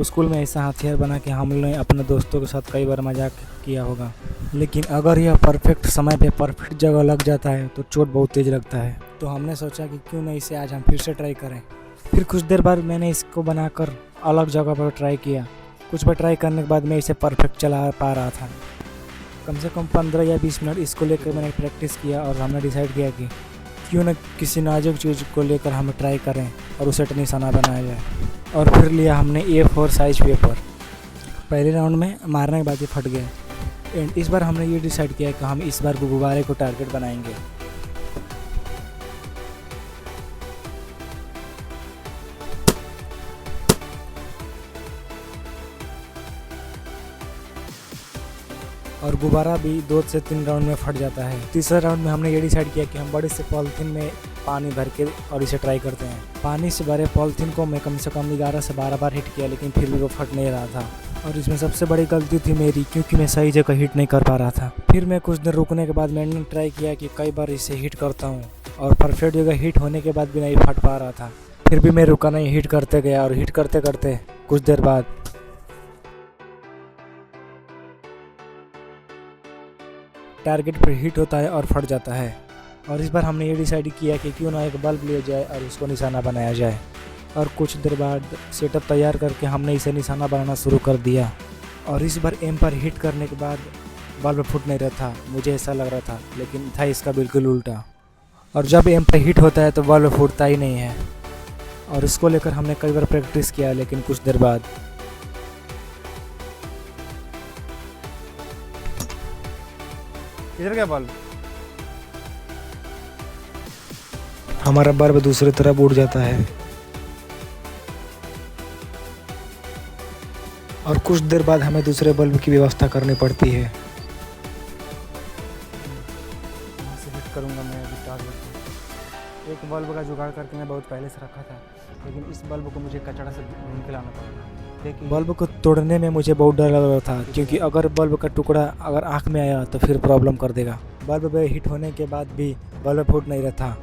School में ऐसा हथियार बना के हम लोग ने अपने दोस्तों के साथ कई बार मजाक किया होगा, लेकिन अगर यह परफेक्ट समय पे परफेक्ट जगह लग जाता है तो चोट बहुत तेज़ लगता है। तो हमने सोचा कि क्यों नहीं इसे आज हम फिर से ट्राई करें। फिर कुछ देर बाद मैंने इसको बनाकर अलग जगह पर ट्राई किया। कुछ बार ट्राई करने के बाद मैं इसे परफेक्ट चला पा रहा था। कम से कम 15 या 20 मिनट इसको लेकर मैंने प्रैक्टिस किया और हमने डिसाइड किया कि क्यों न किसी नाजुक चीज़ को लेकर हम ट्राई करें और उसे निशाना बनाया जाए। और फिर लिया हमने A4 साइज पेपर। पहले राउंड में मारने के बाद ये फट गया एंड इस बार हमने ये डिसाइड किया कि हम इस बार गुब्बारे को टारगेट बनाएंगे। और गुब्बारा भी 2 से 3 राउंड में फट जाता है। तीसरे राउंड में हमने ये डिसाइड किया कि हम बड़े से पॉलीथीन में पानी भर के और इसे ट्राई करते हैं। पानी से भरे पॉलीथीन को मैं कम से कम 11 से 12 बार हिट किया, लेकिन फिर भी वो फट नहीं रहा था। और इसमें सबसे बड़ी गलती थी मेरी, क्योंकि मैं सही जगह हिट नहीं कर पा रहा था। फिर मैं कुछ देर रुकने के बाद मैंने ट्राई किया कि कई बार इसे हिट करता हूँ और परफेक्ट जगह हिट होने के बाद भी नहीं फट पा रहा था। फिर भी मैं रुका नहीं, हिट करते गया और हिट करते करते कुछ देर बाद टारगेट पर हिट होता है और फट जाता है। और इस बार हमने ये डिसाइड किया कि क्यों ना एक बल्ब लिया जाए और उसको निशाना बनाया जाए। और कुछ देर बाद सेटअप तैयार करके हमने इसे निशाना बनाना शुरू कर दिया। और इस बार एम पर हिट करने के बाद बल्ब फूट नहीं रहा था, मुझे ऐसा लग रहा था, लेकिन था इसका बिल्कुल उल्टा। और जब एम पर हिट होता है तो बल्ब फूटता ही नहीं है। और इसको लेकर हमने कई बार प्रैक्टिस किया, लेकिन कुछ देर बाद इधर क्या बल्ब? हमारा बल्ब दूसरी तरफ उड़ जाता है। और कुछ देर बाद हमें दूसरे बल्ब की व्यवस्था करनी पड़ती है। यहाँ से हिट करूँगा मैं अभी टारगेट को। एक बल्ब का जुगाड़ करके मैं बहुत पहले से रखा था, लेकिन इस बल्ब को मुझे कचड़ा से ढूंढ के लाना पड़ा। देखिए, बल्ब को तोड़ने में मुझे बहुत डर लग रहा था, क्योंकि अगर बल्ब का टुकड़ा अगर आँख में आया तो फिर प्रॉब्लम कर देगा। बल्ब में हिट होने के बाद भी बल्ब फूट नहीं रहा था।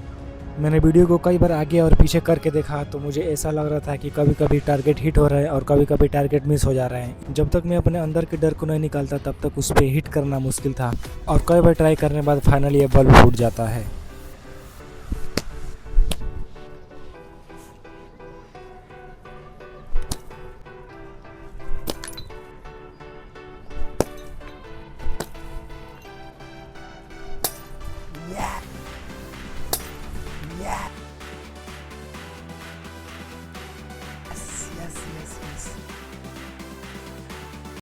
मैंने वीडियो को कई बार आगे और पीछे करके देखा तो मुझे ऐसा लग रहा था कि कभी कभी टारगेट हिट हो रहा है और कभी कभी टारगेट मिस हो जा रहा है। जब तक मैं अपने अंदर के डर को नहीं निकालता तब तक उस पर हिट करना मुश्किल था। और कई बार ट्राई करने के बाद फाइनली ये बल्ब फूट जाता है।